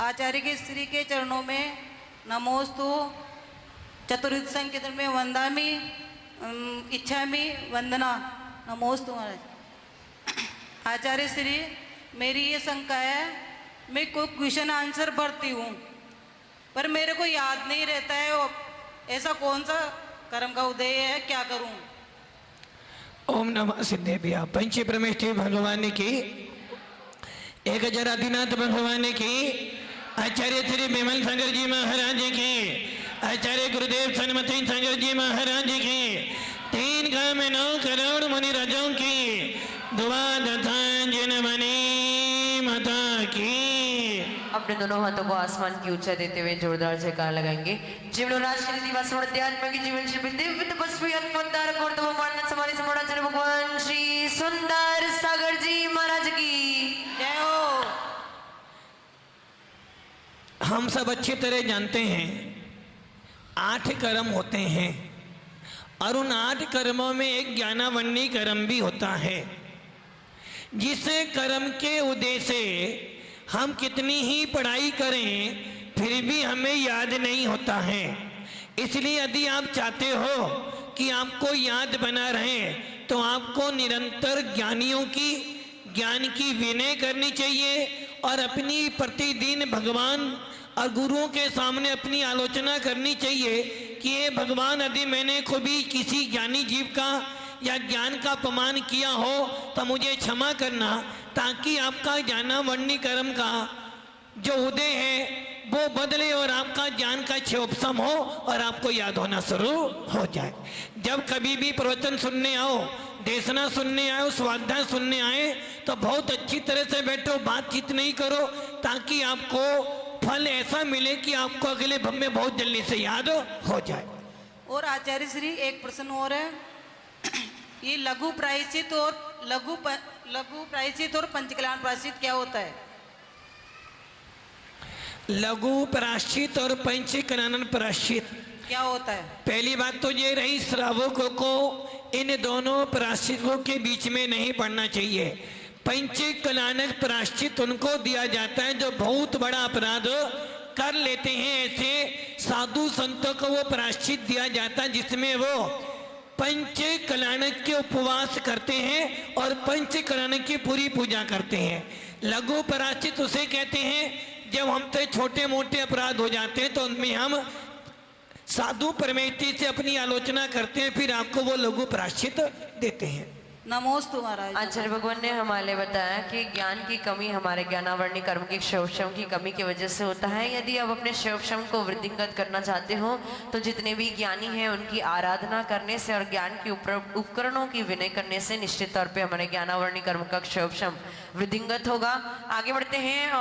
आचार्य के श्री के चरणों में नमोस्तु चतुर्विध संकीर्तन में वंदामी इच्छामी वंदना नमोस्तु महाराज। आचार्य श्री, मेरी ये शंका है, मैं कोई क्वेश्चन आंसर भरती हूँ पर मेरे को याद नहीं रहता है, ऐसा कौन सा कर्म का उदय है, क्या करूँ? ओम नमः सिद्धेभ्यः। पंच परमेष्ठी भगवान की, एक हजार आदिनाथ भगवान की, आचार्य श्री विमल शंकर जी महाराज की, आचार्य गुरुदेव सन्मति शंकर जी महाराज की, 3 गाँव में 9 करोड़ मुनि राजों की दुआ तथा जनमनी माता की। अपने दोनों हाथों को आसमान की ऊंचा देते हुए जोरदार जयकार लगाएंगे। जीवनराज श्री दिवस अध्यात्म की जीवन श्री दिव्य तपस्वी अत्मोद्धार कोर्तव मानन समाधि समाचार्य भगवान श्री सुंदर सागर जी महाराज की जय हो। हम सब अच्छी तरह जानते हैं 8 कर्म होते हैं और उन 8 कर्मों में एक ज्ञानावन्नी कर्म भी होता है, जिस कर्म के उदय से हम कितनी ही पढ़ाई करें फिर भी हमें याद नहीं होता है। इसलिए यदि आप चाहते हो कि आपको याद बना रहे तो आपको निरंतर ज्ञानियों की ज्ञान की विनय करनी चाहिए और अपनी प्रतिदिन भगवान और गुरुओं के सामने अपनी आलोचना करनी चाहिए कि ये भगवान, यदि मैंने कभी किसी ज्ञानी जीव का या ज्ञान का अपमान किया हो तो मुझे क्षमा करना, ताकि आपका ज्ञानावन्नी कर्म का जो उदय है वो बदले और आपका ज्ञान का क्षयोपशम हो और आपको याद होना शुरू हो जाए। जब कभी भी प्रवचन सुनने आओ, देशना सुनने आओ, स्वाध्याय सुनने आए तो बहुत अच्छी तरह से बैठो, बातचीत नहीं करो, ताकि आपको फल ऐसा मिले कि आपको अगले भव में बहुत जल्दी से याद हो जाए। और आचार्य श्री, एक प्रश्न और है, ये लघु प्रायश्चित और पंचकल्याण प्रायश्चित क्या होता है? लघु प्रायश्चित और पंचकल्याण प्रायश्चित क्या होता है? पहली बात तो ये रही, श्रावकों को इन दोनों प्रायश्चितों के बीच में नहीं पढ़ना चाहिए। पंचकल्याण प्रायश्चित उनको दिया जाता है जो बहुत बड़ा अपराध कर लेते हैं, ऐसे साधु संतों को वो प्रायश्चित दिया जाता है जिसमें वो पंचकल्याण के उपवास करते हैं और पंचकल्याण की पूरी पूजा करते हैं। लघु प्रायश्चित उसे कहते हैं जब हमसे छोटे मोटे अपराध हो जाते हैं तो उनमें हम साधु परमेष्ठी से अपनी आलोचना करते हैं, फिर आपको वो लघु प्रायश्चित देते हैं। नमोस्तु महाराज। आचार्य भगवान ने हमारे बताया कि ज्ञान की कमी हमारे ज्ञानावरणी कर्म के क्षयोपशम की कमी की वजह से होता है। यदि आप अपने क्षयोपशम को वृद्धिंगत करना चाहते हो तो जितने भी ज्ञानी हैं उनकी आराधना करने से और ज्ञान के उपकरणों की विनय करने से निश्चित तौर पे हमारे ज्ञानावरणी कर्म का क्षयोपशम वृद्धिंगत होगा। आगे बढ़ते हैं।